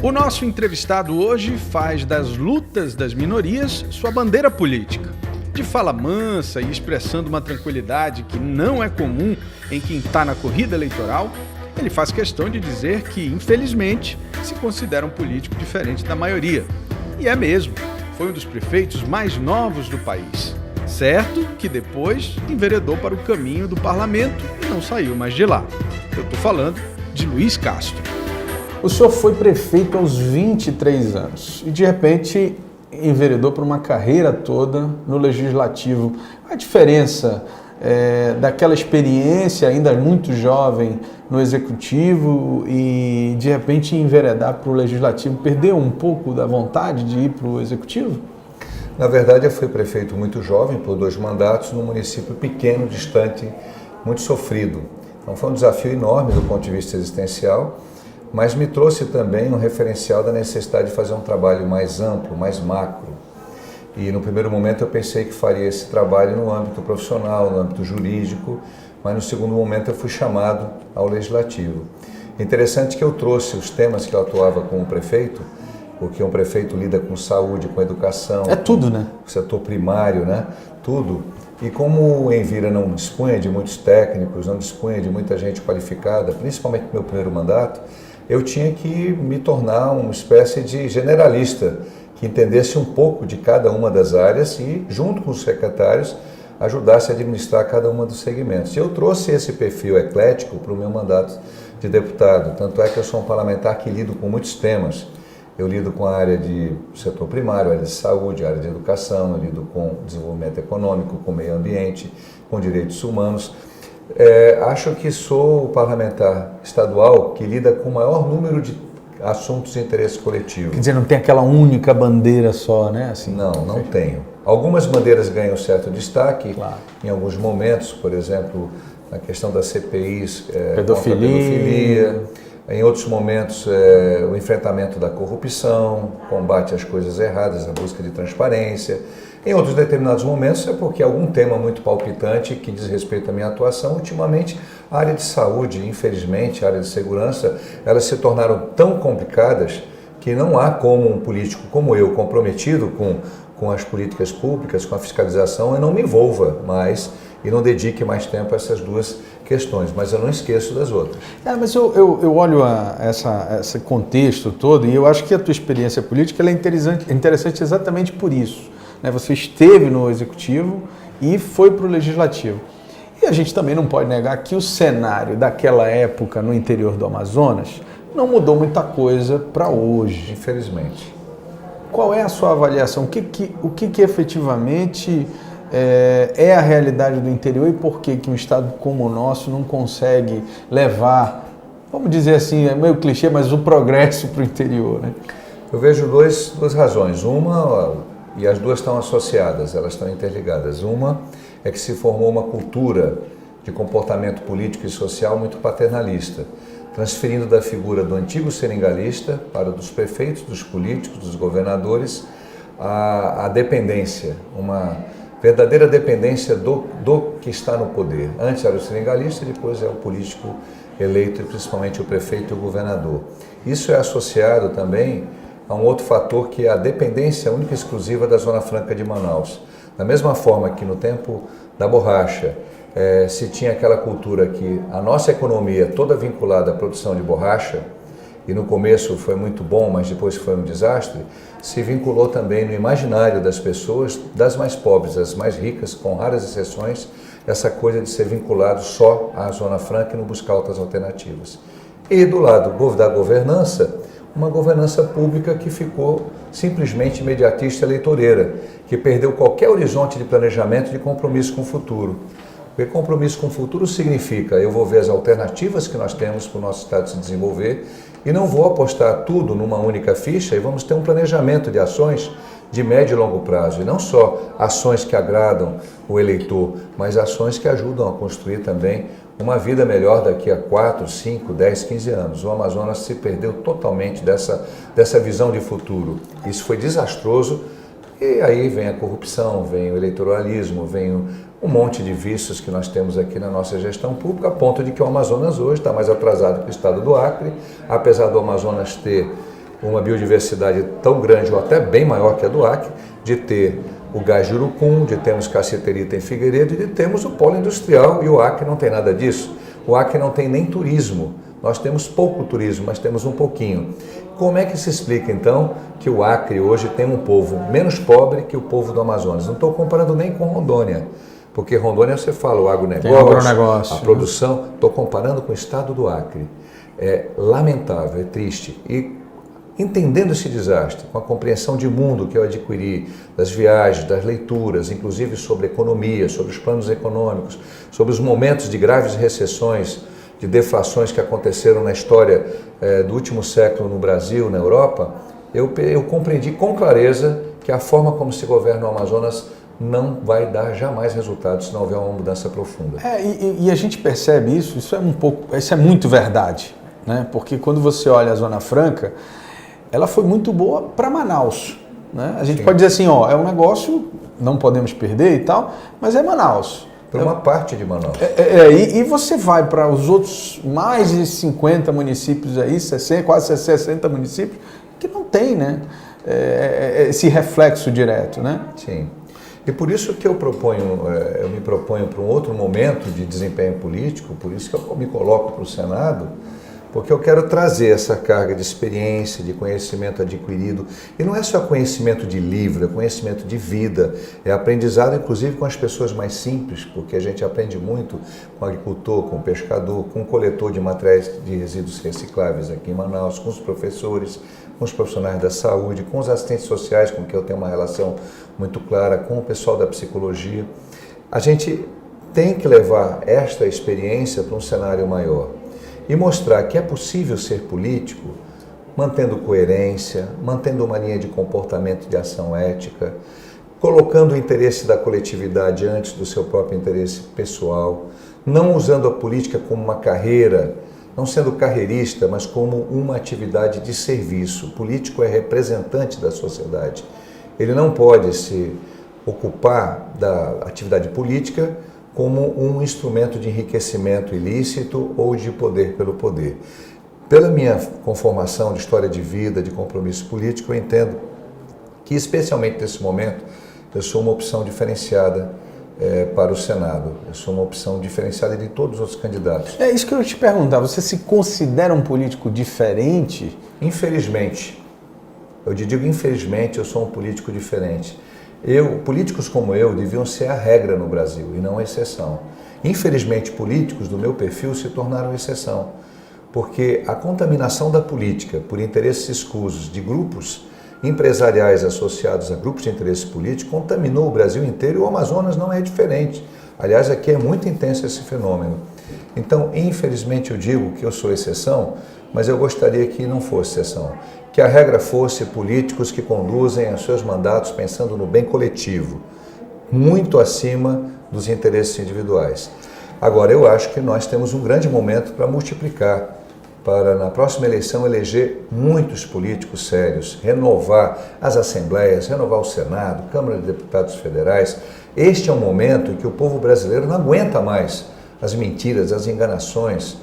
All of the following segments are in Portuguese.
O nosso entrevistado hoje faz das lutas das minorias sua bandeira política. De fala mansa e expressando uma tranquilidade que não é comum em quem está na corrida eleitoral, ele faz questão de dizer que, infelizmente, se considera um político diferente da maioria. E é mesmo, foi um dos prefeitos mais novos do país. Certo que depois enveredou para o caminho do parlamento e não saiu mais de lá. Eu estou falando de Luiz Castro. O senhor foi prefeito aos 23 anos e de repente enveredou por uma carreira toda no Legislativo. A diferença daquela experiência ainda muito jovem no Executivo e de repente enveredar para o Legislativo, perdeu um pouco da vontade de ir para o Executivo? Na verdade, eu fui prefeito muito jovem, por 2 mandatos, num município pequeno, distante, muito sofrido. Então foi um desafio enorme do ponto de vista existencial, mas me trouxe também um referencial da necessidade de fazer um trabalho mais amplo, mais macro. E no primeiro momento eu pensei que faria esse trabalho no âmbito profissional, no âmbito jurídico, mas no segundo momento eu fui chamado ao Legislativo. Interessante que eu trouxe os temas que eu atuava como prefeito, porque um prefeito lida com saúde, com educação. É tudo, né? Com o setor primário, né? Tudo. E como em Vira não dispunha de muitos técnicos, não dispunha de muita gente qualificada, principalmente no meu primeiro mandato, eu tinha que me tornar uma espécie de generalista, que entendesse um pouco de cada uma das áreas e, junto com os secretários, ajudasse a administrar cada uma dos segmentos. E eu trouxe esse perfil eclético para o meu mandato de deputado, tanto é que eu sou um parlamentar que lido com muitos temas. Eu lido com a área de setor primário, a área de saúde, a área de educação, eu lido com desenvolvimento econômico, com meio ambiente, com direitos humanos. Acho que sou o parlamentar estadual que lida com o maior número de assuntos de interesse coletivo. Quer dizer, não tem aquela única bandeira só, né? Assim, não tenho. Algumas bandeiras ganham certo destaque, claro, em alguns momentos, por exemplo, na questão das CPIs, pedofilia. Em outros momentos, o enfrentamento da corrupção, combate às coisas erradas, a busca de transparência. Em outros determinados momentos é porque algum tema muito palpitante que diz respeito à minha atuação. Ultimamente, a área de saúde, infelizmente, a área de segurança, elas se tornaram tão complicadas que não há como um político como eu, comprometido com as políticas públicas, com a fiscalização, eu não me envolva mais e não dedique mais tempo a essas duas questões, mas eu não esqueço das outras. Mas eu olho esse contexto todo e eu acho que a tua experiência política ela é interessante exatamente por isso. Né? Você esteve no Executivo e foi para o Legislativo. E a gente também não pode negar que o cenário daquela época no interior do Amazonas não mudou muita coisa para hoje. Infelizmente. Qual é a sua avaliação? O que efetivamente é a realidade do interior e por que um estado como o nosso não consegue levar, vamos dizer assim, é meio clichê, mas o progresso para o interior, né? Eu vejo duas razões. Uma, e as duas estão associadas, elas estão interligadas. Uma é que se formou uma cultura de comportamento político e social muito paternalista, transferindo da figura do antigo seringalista para dos prefeitos, dos políticos, dos governadores, a dependência, uma verdadeira dependência do que está no poder. Antes era o seringalista, depois é o político eleito, principalmente o prefeito e o governador. Isso é associado também a um outro fator que é a dependência única e exclusiva da Zona Franca de Manaus. Da mesma forma que no tempo da borracha se tinha aquela cultura que a nossa economia é toda vinculada à produção de borracha, e no começo foi muito bom, mas depois foi um desastre, se vinculou também no imaginário das pessoas, das mais pobres, das mais ricas, com raras exceções, essa coisa de ser vinculado só à Zona Franca e não buscar outras alternativas. E do lado da governança, uma governança pública que ficou simplesmente imediatista eleitoreira, que perdeu qualquer horizonte de planejamento, de compromisso com o futuro. Porque compromisso com o futuro significa eu vou ver as alternativas que nós temos para o nosso Estado se desenvolver e não vou apostar tudo numa única ficha e vamos ter um planejamento de ações de médio e longo prazo. E não só ações que agradam o eleitor, mas ações que ajudam a construir também uma vida melhor daqui a 4, 5, 10, 15 anos. O Amazonas se perdeu totalmente dessa visão de futuro. Isso foi desastroso e aí vem a corrupção, vem o eleitoralismo, vem um monte de vícios que nós temos aqui na nossa gestão pública, a ponto de que o Amazonas hoje está mais atrasado que o estado do Acre, apesar do Amazonas ter uma biodiversidade tão grande ou até bem maior que a do Acre, de ter o gás de urucum, de termos cassiterita em Figueiredo e de termos o polo industrial, e o Acre não tem nada disso. O Acre não tem nem turismo. Nós temos pouco turismo, mas temos um pouquinho. Como é que se explica, então, que o Acre hoje tem um povo menos pobre que o povo do Amazonas? Não estou comparando nem com Rondônia, porque Rondônia você fala o agronegócio, a produção. Estou comparando com o estado do Acre. É lamentável, é triste. E entendendo esse desastre, com a compreensão de mundo que eu adquiri, das viagens, das leituras, inclusive sobre economia, sobre os planos econômicos, sobre os momentos de graves recessões, de deflações que aconteceram na história do último século no Brasil, na Europa, eu compreendi com clareza que a forma como se governa o Amazonas não vai dar jamais resultados se não houver uma mudança profunda. E a gente percebe isso é muito verdade, né? Porque quando você olha a Zona Franca, ela foi muito boa para Manaus, né? A gente pode dizer assim, ó, é um negócio, não podemos perder e tal, mas é Manaus. Por uma parte de Manaus. E você vai para os outros mais de 50 municípios aí, 60, quase 60 municípios, que não tem, né, esse reflexo direto, né? Sim. E por isso que eu me proponho para um outro momento de desempenho político, por isso que eu me coloco para o Senado, porque eu quero trazer essa carga de experiência, de conhecimento adquirido. E não é só conhecimento de livro, é conhecimento de vida, é aprendizado inclusive com as pessoas mais simples, porque a gente aprende muito com o agricultor, com o pescador, com o coletor de materiais de resíduos recicláveis aqui em Manaus, com os professores, com os profissionais da saúde, com os assistentes sociais, com quem eu tenho uma relação muito clara, com o pessoal da psicologia. A gente tem que levar esta experiência para um cenário maior e mostrar que é possível ser político mantendo coerência, mantendo uma linha de comportamento de ação ética, colocando o interesse da coletividade antes do seu próprio interesse pessoal, não usando a política como uma carreira, não sendo carreirista, mas como uma atividade de serviço. O político é representante da sociedade. Ele não pode se ocupar da atividade política como um instrumento de enriquecimento ilícito ou de poder pelo poder. Pela minha conformação de história de vida, de compromisso político, eu entendo que, especialmente nesse momento, eu sou uma opção diferenciada para o Senado. Eu sou uma opção diferenciada de todos os outros candidatos. É isso que eu ia te perguntar. Você se considera um político diferente? Infelizmente. Eu digo infelizmente, eu sou um político diferente. Políticos como eu deviam ser a regra no Brasil e não a exceção. Infelizmente, políticos do meu perfil se tornaram exceção, porque a contaminação da política por interesses escusos de grupos empresariais associados a grupos de interesse político contaminou o Brasil inteiro e o Amazonas não é diferente. Aliás, aqui é muito intenso esse fenômeno. Então, infelizmente, eu digo que eu sou exceção, mas eu gostaria que não fosse exceção. Que a regra fosse políticos que conduzem os seus mandatos pensando no bem coletivo, muito acima dos interesses individuais. Agora, eu acho que nós temos um grande momento para multiplicar, para na próxima eleição eleger muitos políticos sérios, renovar as assembleias, renovar o Senado, Câmara de Deputados Federais. Este é um momento em que o povo brasileiro não aguenta mais as mentiras, as enganações.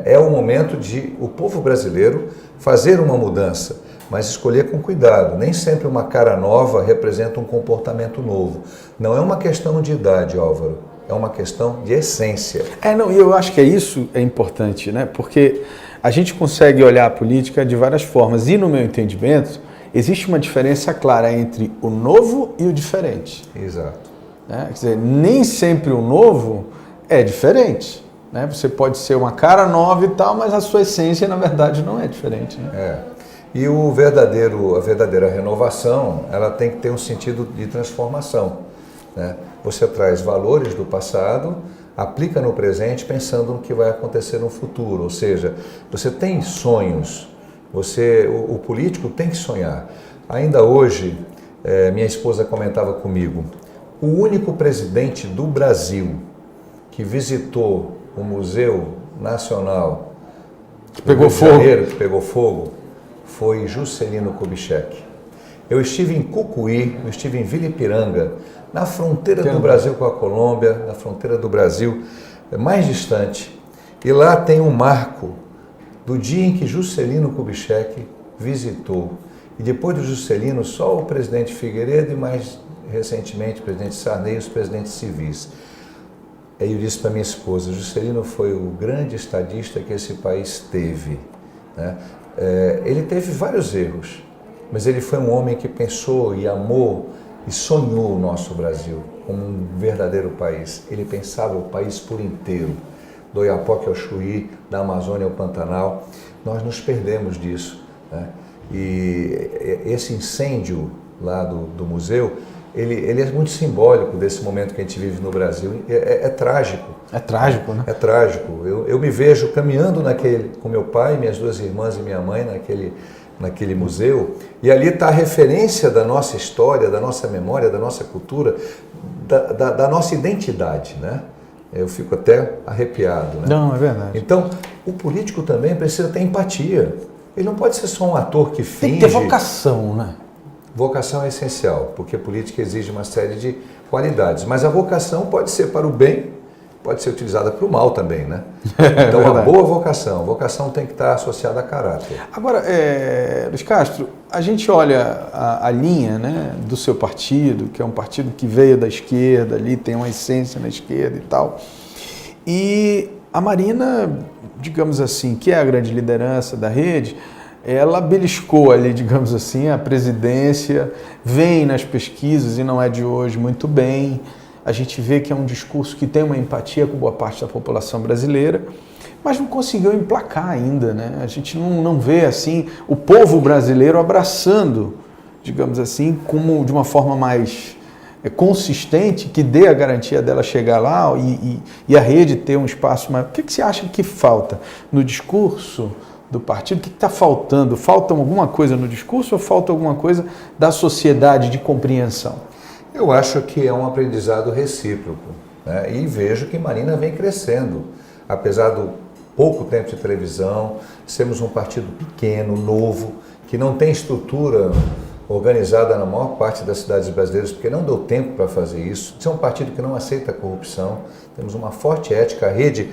É o momento de o povo brasileiro fazer uma mudança, mas escolher com cuidado. Nem sempre uma cara nova representa um comportamento novo. Não é uma questão de idade, Álvaro, é uma questão de essência. E eu acho que isso é importante, né? Porque a gente consegue olhar a política de várias formas e, no meu entendimento, existe uma diferença clara entre o novo e o diferente. Exato. Quer dizer, nem sempre o novo é diferente. Né? Você pode ser uma cara nova e tal, mas a sua essência, na verdade, não é diferente. Né? E a verdadeira renovação, ela tem que ter um sentido de transformação. Né? Você traz valores do passado, aplica no presente pensando no que vai acontecer no futuro. Ou seja, você tem sonhos, o político tem que sonhar. Ainda hoje, minha esposa comentava comigo, o único presidente do Brasil que visitou o Museu Nacional que pegou fogo, foi Juscelino Kubitschek. Eu estive em Cucuí, eu estive em Vila Ipiranga, na fronteira do Brasil com a Colômbia, na fronteira do Brasil mais distante. E lá tem um marco do dia em que Juscelino Kubitschek visitou. E depois do Juscelino, só o presidente Figueiredo e mais recentemente o presidente Sarney e os presidentes civis. Aí eu disse para minha esposa, Juscelino foi o grande estadista que esse país teve, né? Ele teve vários erros, mas ele foi um homem que pensou e amou e sonhou o nosso Brasil como um verdadeiro país. Ele pensava o país por inteiro, do Oiapoque ao Chuí, da Amazônia ao Pantanal. Nós nos perdemos disso, né? E esse incêndio lá do museu, ele é muito simbólico desse momento que a gente vive no Brasil. É trágico. É trágico, né? É trágico. Eu me vejo caminhando com meu pai, minhas duas irmãs e minha mãe naquele museu, e ali está a referência da nossa história, da nossa memória, da nossa cultura, da nossa identidade, né? Eu fico até arrepiado, né? Não, é verdade. Então, o político também precisa ter empatia. Ele não pode ser só um ator que finge. Tem que ter vocação, né? Vocação é essencial, porque a política exige uma série de qualidades. Mas a vocação pode ser para o bem, pode ser utilizada para o mal também, né? Então, a boa vocação tem que estar associada a caráter. Agora, Luiz Castro, a gente olha a linha, né, do seu partido, que é um partido que veio da esquerda, ali tem uma essência na esquerda e tal, e a Marina, digamos assim, que é a grande liderança da rede, ela beliscou ali, digamos assim, a presidência, vem nas pesquisas, e não é de hoje, muito bem. A gente vê que é um discurso que tem uma empatia com boa parte da população brasileira, mas não conseguiu emplacar ainda, né? A gente não vê, assim, o povo brasileiro abraçando, digamos assim, como de uma forma mais consistente, que dê a garantia dela chegar lá e a rede ter um espaço maior. O que você acha que falta no discurso do partido? O que está faltando? Falta alguma coisa no discurso ou falta alguma coisa da sociedade de compreensão? Eu acho que é um aprendizado recíproco, né? E vejo que Marina vem crescendo, apesar do pouco tempo de televisão, sermos um partido pequeno, novo, que não tem estrutura organizada na maior parte das cidades brasileiras, porque não deu tempo para fazer isso. Isso é um partido que não aceita a corrupção, temos uma forte ética, a rede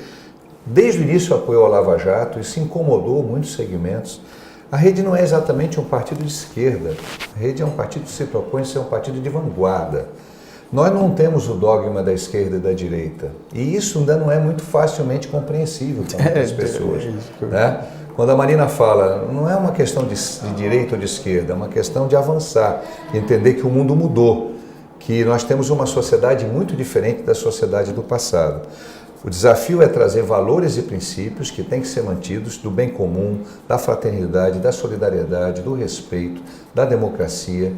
desde o início apoiou a Lava Jato, isso incomodou muitos segmentos. A rede não é exatamente um partido de esquerda, a rede é um partido que se propõe ser um partido de vanguarda. Nós não temos o dogma da esquerda e da direita, e isso ainda não é muito facilmente compreensível para muitas pessoas, né? Quando a Marina fala, não é uma questão de direita ou de esquerda, é uma questão de avançar, de entender que o mundo mudou, que nós temos uma sociedade muito diferente da sociedade do passado. O desafio é trazer valores e princípios que têm que ser mantidos do bem comum, da fraternidade, da solidariedade, do respeito, da democracia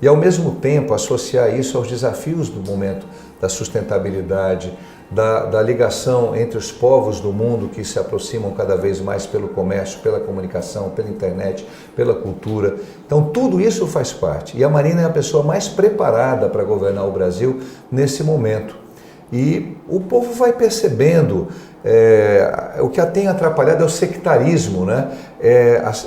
e, ao mesmo tempo, associar isso aos desafios do momento da sustentabilidade, da ligação entre os povos do mundo que se aproximam cada vez mais pelo comércio, pela comunicação, pela internet, pela cultura. Então, tudo isso faz parte. E a Marina é a pessoa mais preparada para governar o Brasil nesse momento. E o povo vai percebendo, o que a tem atrapalhado é o sectarismo, né?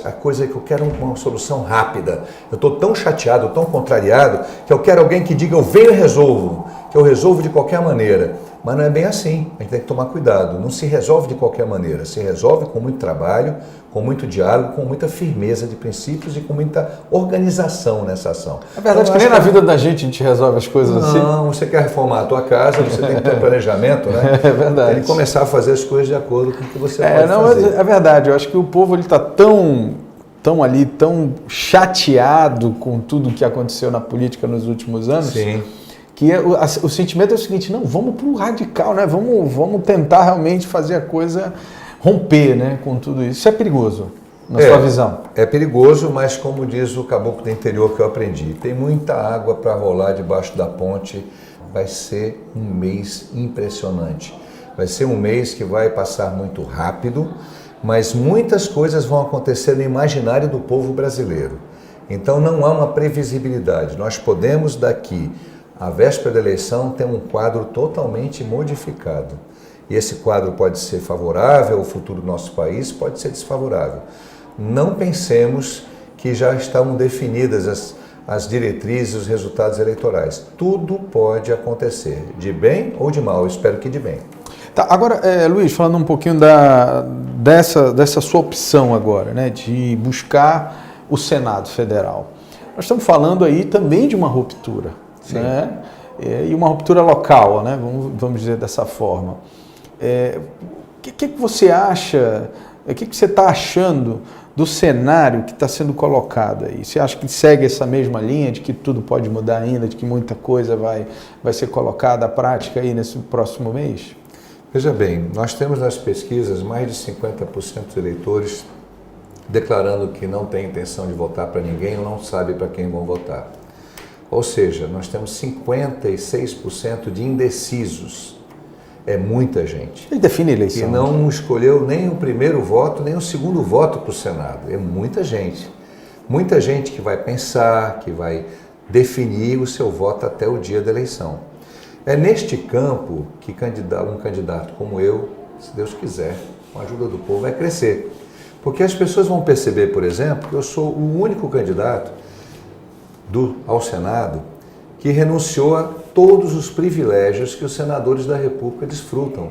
A coisa que eu quero uma solução rápida. Eu estou tão chateado, tão contrariado, que eu quero alguém que diga eu venho e resolvo, que eu resolvo de qualquer maneira. Mas não é bem assim, a gente tem que tomar cuidado. Não se resolve de qualquer maneira, se resolve com muito trabalho, com muito diálogo, com muita firmeza de princípios e com muita organização nessa ação. É verdade que nem na vida da gente a gente resolve as coisas assim. Não, você quer reformar a tua casa, você tem que ter um planejamento, né? É verdade. Tem que começar a fazer as coisas de acordo com o que você pode fazer. É verdade, eu acho que o povo está tão chateado com tudo que aconteceu na política nos últimos anos. Sim. Que o sentimento é o seguinte, não, vamos para o radical, né? Vamos tentar realmente fazer a coisa romper, né, com tudo isso. Isso é perigoso, na sua visão? É perigoso, mas como diz o caboclo do interior que eu aprendi, tem muita água para rolar debaixo da ponte, vai ser um mês impressionante. Vai ser um mês que vai passar muito rápido, mas muitas coisas vão acontecer no imaginário do povo brasileiro. Então não há uma previsibilidade. Nós podemos daqui à véspera da eleição tem um quadro totalmente modificado. E esse quadro pode ser favorável ao futuro do nosso país, pode ser desfavorável. Não pensemos que já estão definidas as diretrizes e os resultados eleitorais. Tudo pode acontecer, de bem ou de mal, eu espero que de bem. Tá, agora, Luiz, falando um pouquinho dessa sua opção agora, né, de buscar o Senado Federal. Nós estamos falando aí também de uma ruptura, né? E uma ruptura local, né? Vamos dizer dessa forma. O que você acha, o que você está achando do cenário que está sendo colocado aí? Você acha que segue essa mesma linha de que tudo pode mudar ainda, de que muita coisa vai ser colocada à prática aí nesse próximo mês? Veja bem, nós temos nas pesquisas mais de 50% dos eleitores declarando que não tem intenção de votar para ninguém ou não sabe para quem vão votar. Ou seja, nós temos 56% de indecisos. É muita gente. Ele define a eleição. Que não escolheu nem o primeiro voto, nem o segundo voto para o Senado. É muita gente. Muita gente que vai pensar, que vai definir o seu voto até o dia da eleição. É neste campo que um candidato como eu, se Deus quiser, com a ajuda do povo, vai crescer. Porque as pessoas vão perceber, por exemplo, que eu sou o único candidato ao Senado que renunciou a todos os privilégios que os senadores da República desfrutam.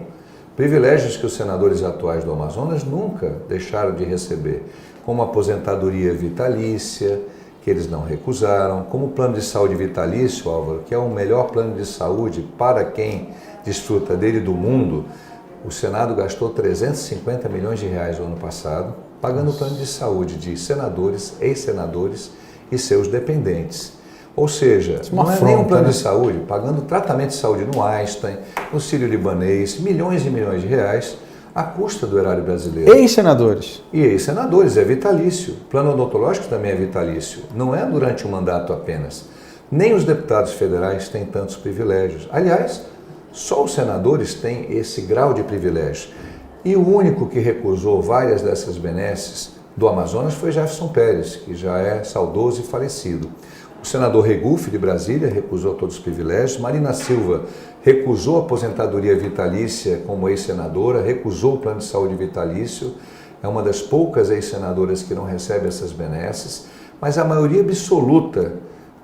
Privilégios que os senadores atuais do Amazonas nunca deixaram de receber, como aposentadoria vitalícia, que eles não recusaram, como o plano de saúde vitalício, Álvaro, que é o melhor plano de saúde para quem desfruta dele do mundo. O Senado gastou 350 milhões de reais no ano passado, pagando o plano de saúde de senadores, ex-senadores e seus dependentes. Ou seja, não é nem um plano de saúde, pagando tratamento de saúde no Einstein, no Sírio-Libanês, milhões e milhões de reais, à custa do erário brasileiro. Ex-senadores. E ex-senadores, é vitalício. Plano odontológico também é vitalício. Não é durante um mandato apenas. Nem os deputados federais têm tantos privilégios. Aliás, só os senadores têm esse grau de privilégio. E o único que recusou várias dessas benesses do Amazonas foi Jefferson Pérez, que já é saudoso e falecido. O senador Regufe, de Brasília, recusou todos os privilégios. Marina Silva recusou a aposentadoria vitalícia como ex-senadora, recusou o plano de saúde vitalício. É uma das poucas ex-senadoras que não recebe essas benesses. Mas a maioria absoluta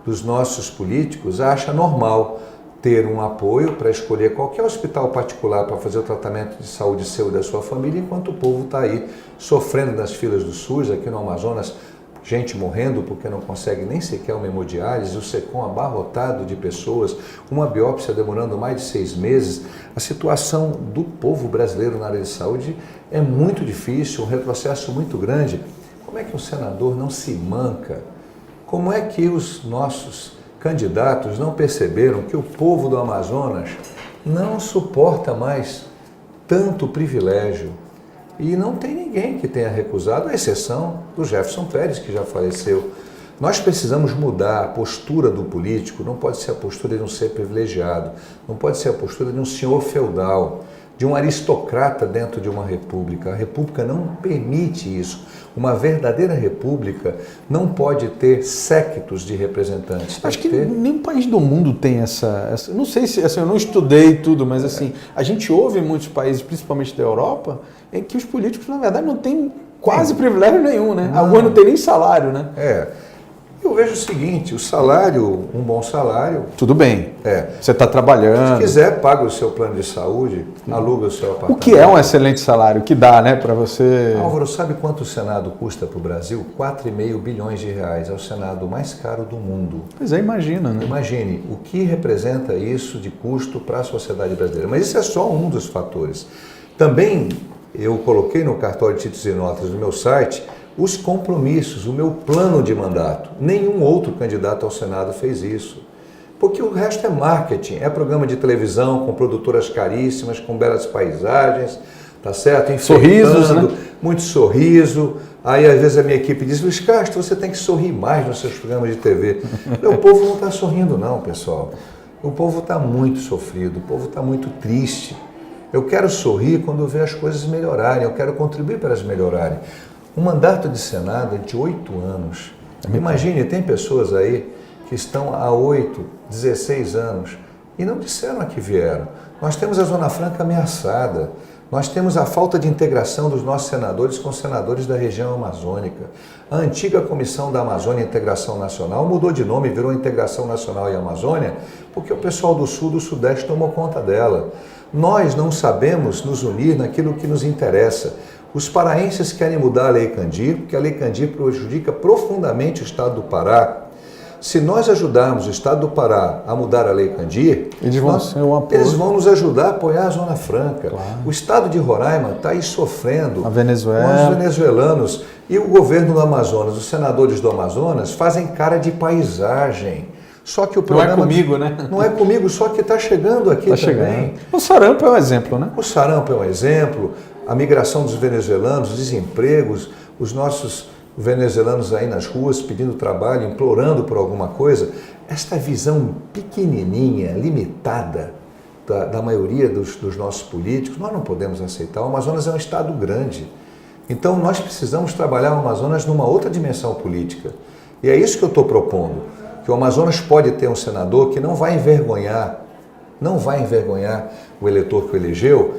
dos nossos políticos acha normal ter um apoio para escolher qualquer hospital particular para fazer o tratamento de saúde seu e da sua família, enquanto o povo está aí sofrendo nas filas do SUS, aqui no Amazonas, gente morrendo porque não consegue nem sequer uma hemodiálise, o SECOM abarrotado de pessoas, uma biópsia demorando mais de 6 meses. A situação do povo brasileiro na área de saúde é muito difícil, um retrocesso muito grande. Como é que um senador não se manca? Como é que os nossos candidatos não perceberam que o povo do Amazonas não suporta mais tanto privilégio? E não tem ninguém que tenha recusado, à exceção do Jefferson Pérez, que já faleceu. Nós precisamos mudar a postura do político, não pode ser a postura de um ser privilegiado, não pode ser a postura de um senhor feudal, de um aristocrata dentro de uma república. A república não permite isso. Uma verdadeira república não pode ter séquitos de representantes. Acho que nenhum país do mundo tem essa... Não sei se... Assim, eu não estudei tudo, mas assim, a gente ouve em muitos países, principalmente da Europa, em que os políticos, na verdade, não têm quase privilégio nenhum, né? Alguns não têm nem salário, né? Eu vejo o seguinte, o salário, um bom salário... Tudo bem, você está trabalhando... Se quiser, paga o seu plano de saúde, aluga o seu apartamento. O que é um excelente salário? Que dá, né, para você... Álvaro, sabe quanto o Senado custa para o Brasil? 4,5 bilhões de reais. É o Senado mais caro do mundo. Pois é, imagina, né? Imagine o que representa isso de custo para a sociedade brasileira. Mas isso é só um dos fatores. Também eu coloquei no cartório de títulos e notas do meu site os compromissos, o meu plano de mandato. Nenhum outro candidato ao Senado fez isso. Porque o resto é marketing, é programa de televisão com produtoras caríssimas, com belas paisagens, tá certo? Sorrisos, né? Muito sorriso. Aí às vezes a minha equipe diz, Luiz Castro, você tem que sorrir mais nos seus programas de TV. O povo não está sorrindo não, pessoal. O povo está muito sofrido, o povo está muito triste. Eu quero sorrir quando eu ver as coisas melhorarem, eu quero contribuir para elas melhorarem. Um mandato de Senado é de 8 anos. Imagine, tem pessoas aí que estão há 8, 16 anos e não disseram a que vieram. Nós temos a Zona Franca ameaçada. Nós temos a falta de integração dos nossos senadores com os senadores da região amazônica. A antiga Comissão da Amazônia e Integração Nacional mudou de nome e virou Integração Nacional e Amazônia porque o pessoal do Sul, do Sudeste tomou conta dela. Nós não sabemos nos unir naquilo que nos interessa. Os paraenses querem mudar a Lei Candir, porque a Lei Candir prejudica profundamente o Estado do Pará. Se nós ajudarmos o Estado do Pará a mudar a Lei Candir, eles vão nos ajudar a apoiar a Zona Franca. Claro. O Estado de Roraima está aí sofrendo com os venezuelanos. E o governo do Amazonas, os senadores do Amazonas, fazem cara de paisagem. Só que o problema não é comigo, né? Não é comigo, só que está chegando aqui também. Chegando. O sarampo é um exemplo, né? O sarampo é um exemplo, a migração dos venezuelanos, os desempregos, os nossos venezuelanos aí nas ruas pedindo trabalho, implorando por alguma coisa. Esta visão pequenininha, limitada da maioria dos nossos políticos, nós não podemos aceitar. O Amazonas é um estado grande. Então nós precisamos trabalhar o Amazonas numa outra dimensão política. E é isso que eu estou propondo, que o Amazonas pode ter um senador que não vai envergonhar o eleitor que o elegeu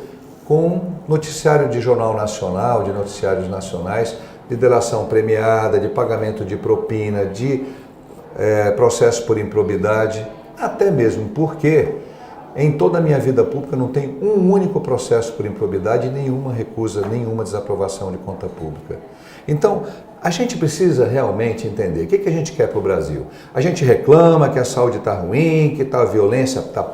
com noticiário de jornal nacional, de noticiários nacionais, de delação premiada, de pagamento de propina, de processo por improbidade, até mesmo porque em toda a minha vida pública não tem um único processo por improbidade e nenhuma recusa, nenhuma desaprovação de conta pública. Então, a gente precisa realmente entender o que a gente quer para o Brasil. A gente reclama que a saúde está ruim, que a violência está...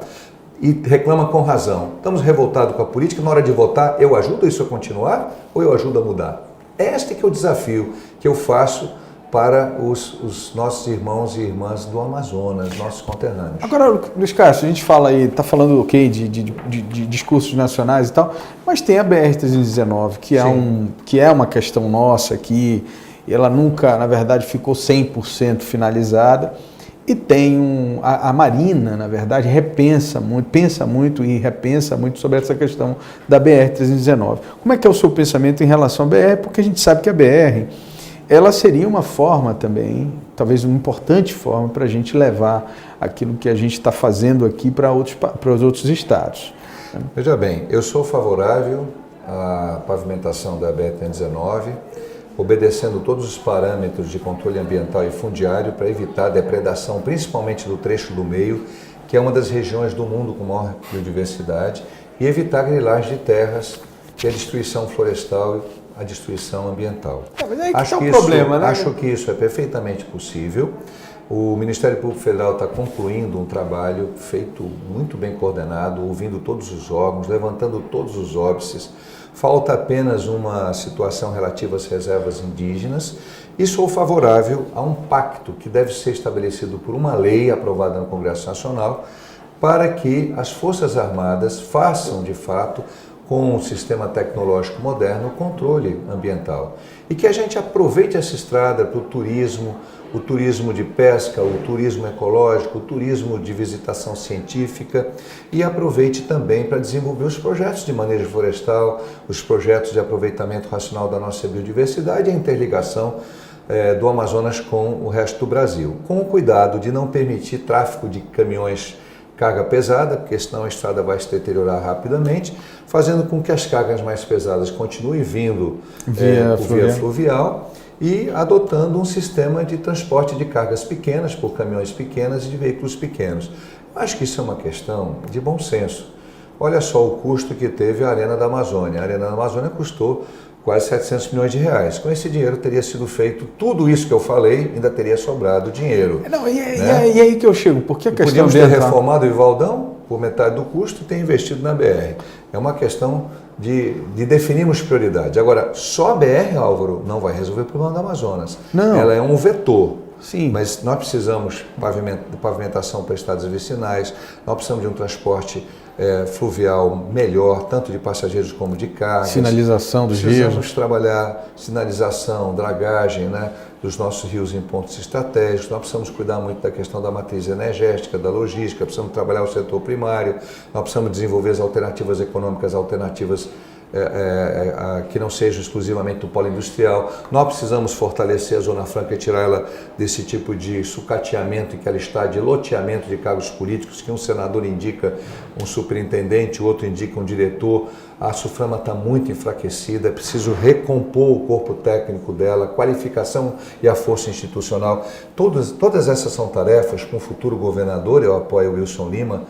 E reclama com razão. Estamos revoltados com a política, na hora de votar, eu ajudo isso a continuar ou eu ajudo a mudar? Este que é o desafio que eu faço para os nossos irmãos e irmãs do Amazonas, nossos conterrâneos. Agora, Luiz Castro, a gente fala aí, está falando de discursos nacionais e tal, mas tem a BR-319, que é uma questão nossa aqui, ela nunca, na verdade, ficou 100% finalizada, e tem a Marina, na verdade, pensa muito e repensa muito sobre essa questão da BR-319. Como é que é o seu pensamento em relação à BR? Porque a gente sabe que a BR, ela seria uma forma também, talvez uma importante forma para a gente levar aquilo que a gente está fazendo aqui para os outros estados. Veja bem, eu sou favorável à pavimentação da BR-319, obedecendo todos os parâmetros de controle ambiental e fundiário para evitar a depredação, principalmente do trecho do meio, que é uma das regiões do mundo com maior biodiversidade, e evitar a grilagem de terras e a destruição florestal, a destruição ambiental. Mas aí que está o problema, né? Acho que isso é perfeitamente possível. O Ministério Público Federal está concluindo um trabalho feito muito bem coordenado, ouvindo todos os órgãos, levantando todos os óbices. Falta apenas uma situação relativa às reservas indígenas e sou favorável a um pacto que deve ser estabelecido por uma lei aprovada no Congresso Nacional para que as Forças Armadas façam, de fato, com um sistema tecnológico moderno, o controle ambiental. E que a gente aproveite essa estrada para o turismo de pesca, o turismo ecológico, o turismo de visitação científica e aproveite também para desenvolver os projetos de manejo florestal, os projetos de aproveitamento racional da nossa biodiversidade e a interligação do Amazonas com o resto do Brasil, com o cuidado de não permitir tráfego de caminhões carga pesada, porque senão a estrada vai se deteriorar rapidamente, fazendo com que as cargas mais pesadas continuem vindo via fluvial e adotando um sistema de transporte de cargas pequenas por caminhões pequenos e de veículos pequenos. Acho que isso é uma questão de bom senso. Olha só o custo que teve a Arena da Amazônia. A Arena da Amazônia custou quase 700 milhões de reais. Com esse dinheiro teria sido feito tudo isso que eu falei, ainda teria sobrado dinheiro. Não, e aí que eu chego, porque a questão podíamos ter reformado o Ivaldão por metade do custo e ter investido na BR. É uma questão de definirmos prioridade. Agora, só a BR, Álvaro, não vai resolver o problema do Amazonas. Não. Ela é um vetor. Sim. Mas nós precisamos de pavimentação para estados vicinais, nós precisamos de um transporte fluvial melhor, tanto de passageiros como de cargas. Sinalização dos rios. Precisamos trabalhar sinalização, dragagem, né, dos nossos rios em pontos estratégicos. Nós precisamos cuidar muito da questão da matriz energética, da logística, precisamos trabalhar o setor primário, nós precisamos desenvolver as alternativas econômicas, alternativas que não sejam exclusivamente do polo industrial. Nós precisamos fortalecer a Zona Franca e tirar ela desse tipo de sucateamento em que ela está, de loteamento de cargos políticos, que um senador indica um superintendente, o outro indica um diretor. A SUFRAMA está muito enfraquecida, é preciso recompor o corpo técnico dela, a qualificação e a força institucional. Todas essas são tarefas com o futuro governador, eu apoio o Wilson Lima,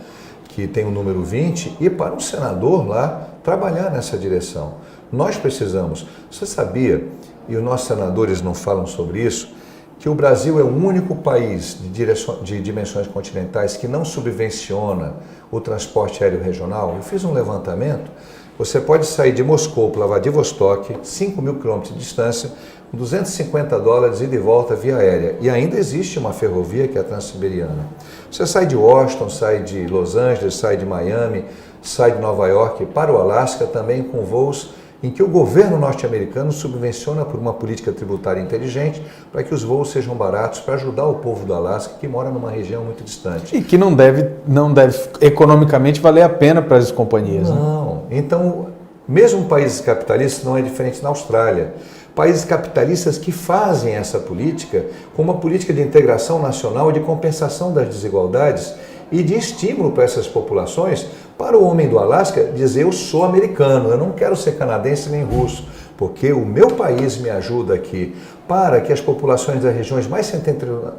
que tem o número 20, e para um senador lá trabalhar nessa direção. Nós precisamos. Você sabia, e os nossos senadores não falam sobre isso, que o Brasil é o único país de dimensões continentais que não subvenciona o transporte aéreo regional? Eu fiz um levantamento. Você pode sair de Moscou para Vladivostok, 5.000 quilômetros de distância, com $250 ida e volta via aérea. E ainda existe uma ferrovia que é a Transiberiana. Você sai de Washington, sai de Los Angeles, sai de Miami, sai de Nova York para o Alasca, também com voos em que o governo norte-americano subvenciona por uma política tributária inteligente para que os voos sejam baratos, para ajudar o povo do Alasca, que mora numa região muito distante. E que não deve economicamente valer a pena para as companhias. Não. Né? Então, mesmo países capitalistas, não é diferente na Austrália. Países capitalistas que fazem essa política como uma política de integração nacional, de compensação das desigualdades e de estímulo para essas populações, para o homem do Alasca dizer: eu sou americano, eu não quero ser canadense nem russo, porque o meu país me ajuda aqui, para que as populações das regiões mais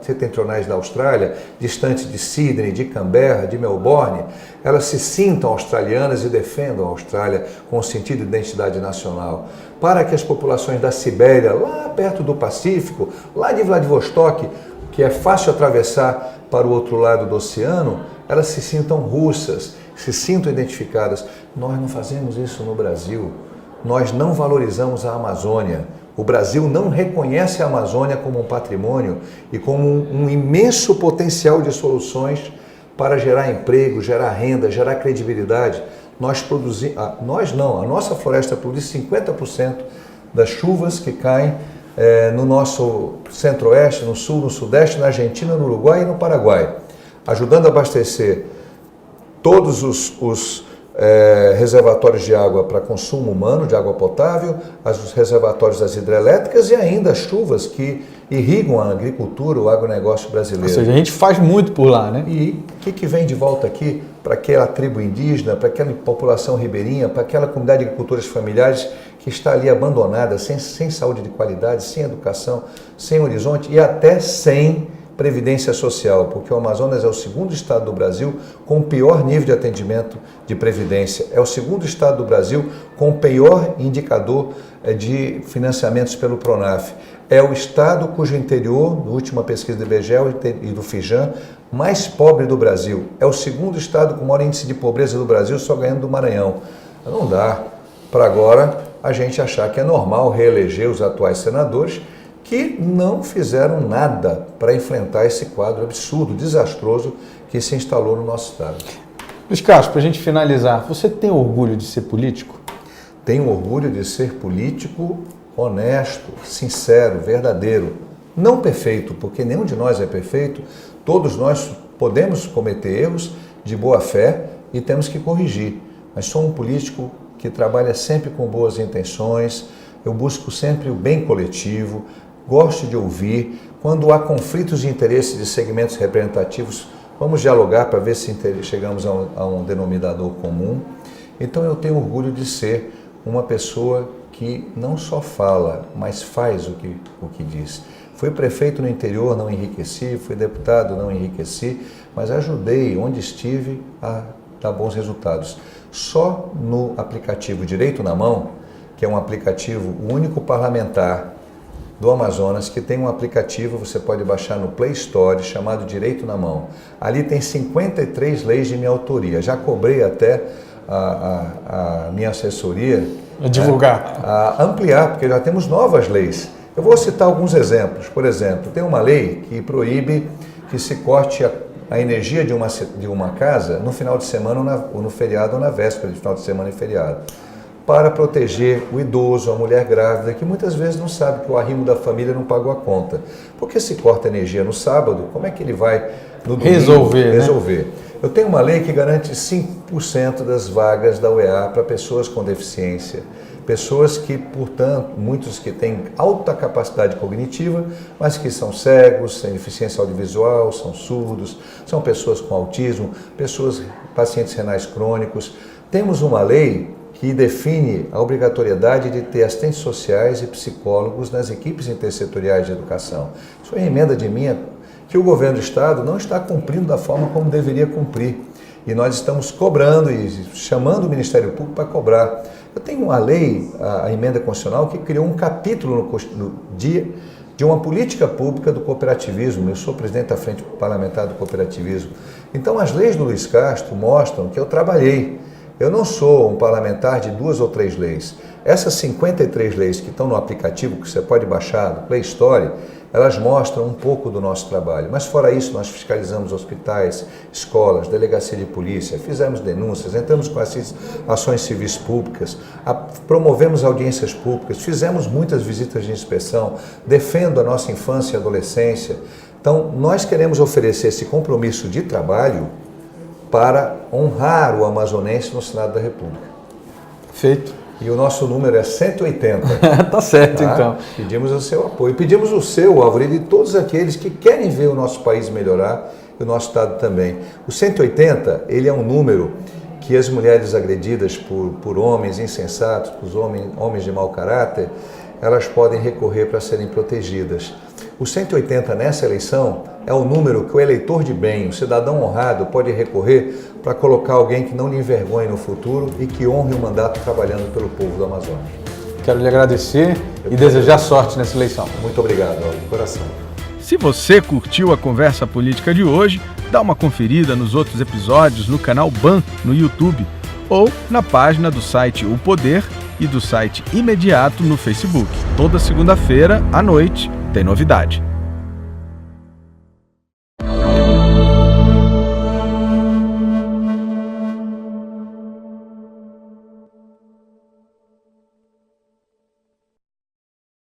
setentrionais da Austrália, distantes de Sydney, de Canberra, de Melbourne, elas se sintam australianas e defendam a Austrália com o sentido de identidade nacional. Para que as populações da Sibéria, lá perto do Pacífico, lá de Vladivostok, que é fácil atravessar para o outro lado do oceano, elas se sintam russas, se sintam identificadas. Nós não fazemos isso no Brasil. Nós não valorizamos a Amazônia. O Brasil não reconhece a Amazônia como um patrimônio e como um imenso potencial de soluções para gerar emprego, gerar renda, gerar credibilidade. A nossa floresta produz 50% das chuvas que caem no nosso centro-oeste, no sul, no sudeste, na Argentina, no Uruguai e no Paraguai, ajudando a abastecer todos os reservatórios de água para consumo humano, de água potável, os reservatórios das hidrelétricas e ainda as chuvas que irrigam a agricultura, o agronegócio brasileiro. Ou seja, a gente faz muito por lá, né? E o que vem de volta aqui para aquela tribo indígena, para aquela população ribeirinha, para aquela comunidade de agricultores familiares que está ali abandonada, sem saúde de qualidade, sem educação, sem horizonte e até sem previdência social, porque o Amazonas é o segundo estado do Brasil com o pior nível de atendimento de previdência. É o segundo estado do Brasil com o pior indicador de financiamentos pelo Pronaf. É o estado cujo interior, na última pesquisa do IBGE e do FIJAM, mais pobre do Brasil. É o segundo estado com o maior índice de pobreza do Brasil, só ganhando do Maranhão. Não dá para agora a gente achar que é normal reeleger os atuais senadores que não fizeram nada para enfrentar esse quadro absurdo, desastroso que se instalou no nosso estado. Luiz Carlos, para a gente finalizar, você tem orgulho de ser político? Tenho orgulho de ser político honesto, sincero, verdadeiro. Não perfeito, porque nenhum de nós é perfeito. Todos nós podemos cometer erros de boa fé e temos que corrigir. Mas sou um político que trabalha sempre com boas intenções, eu busco sempre o bem coletivo, gosto de ouvir. Quando há conflitos de interesse de segmentos representativos, vamos dialogar para ver se chegamos a um denominador comum. Então eu tenho orgulho de ser uma pessoa que não só fala, mas faz o que diz. Fui prefeito no interior, não enriqueci, fui deputado, não enriqueci, mas ajudei onde estive a dar bons resultados. Só no aplicativo Direito na Mão, que é um aplicativo, o único parlamentar do Amazonas, que tem um aplicativo, você pode baixar no Play Store, chamado Direito na Mão. Ali tem 53 leis de minha autoria. Já cobrei até a minha assessoria divulgar, a ampliar, porque já temos novas leis. Eu vou citar alguns exemplos. Por exemplo, tem uma lei que proíbe que se corte a energia de uma casa no final de semana ou no feriado ou na véspera de final de semana e feriado, para proteger o idoso, a mulher grávida, que muitas vezes não sabe que o arrimo da família não pagou a conta. Porque se corta energia no sábado, como é que ele vai no domingo resolver? Né? Eu tenho uma lei que garante 5% das vagas da UEA para pessoas com deficiência. Pessoas que, portanto, muitos que têm alta capacidade cognitiva, mas que são cegos, têm deficiência audiovisual, são surdos, são pessoas com autismo, pacientes renais crônicos. Temos uma lei que define a obrigatoriedade de ter assistentes sociais e psicólogos nas equipes intersetoriais de educação. Isso é uma emenda de minha que o governo do estado não está cumprindo da forma como deveria cumprir. E nós estamos cobrando e chamando o Ministério Público para cobrar. Eu tenho uma lei, a emenda constitucional, que criou um capítulo de uma política pública do cooperativismo. Eu sou presidente da Frente Parlamentar do Cooperativismo. Então, as leis do Luiz Castro mostram que eu trabalhei. Eu não sou um parlamentar de 2 ou 3 leis. Essas 53 leis que estão no aplicativo, que você pode baixar do Play Store, elas mostram um pouco do nosso trabalho. Mas fora isso, nós fiscalizamos hospitais, escolas, delegacia de polícia, fizemos denúncias, entramos com ações civis públicas, promovemos audiências públicas, fizemos muitas visitas de inspeção, defendo a nossa infância e adolescência. Então, nós queremos oferecer esse compromisso de trabalho para honrar o amazonense no Senado da República. Feito. E o nosso número é 180. Tá certo, tá? então. Pedimos o seu apoio. Pedimos o seu, Álvaro, e de todos aqueles que querem ver o nosso país melhorar e o nosso Estado também. O 180, ele é um número que as mulheres agredidas por homens insensatos, por homens de mau caráter, elas podem recorrer para serem protegidas. O 180 nessa eleição é o número que o eleitor de bem, o cidadão honrado, pode recorrer para colocar alguém que não lhe envergonhe no futuro e que honre o mandato trabalhando pelo povo do Amazonas. Quero lhe agradecer e desejar sorte nessa eleição. Muito obrigado, de coração. Se você curtiu a conversa política de hoje, dá uma conferida nos outros episódios no canal BAN no YouTube ou na página do site O Poder e do site Imediato no Facebook. Toda segunda-feira, à noite, tem novidade.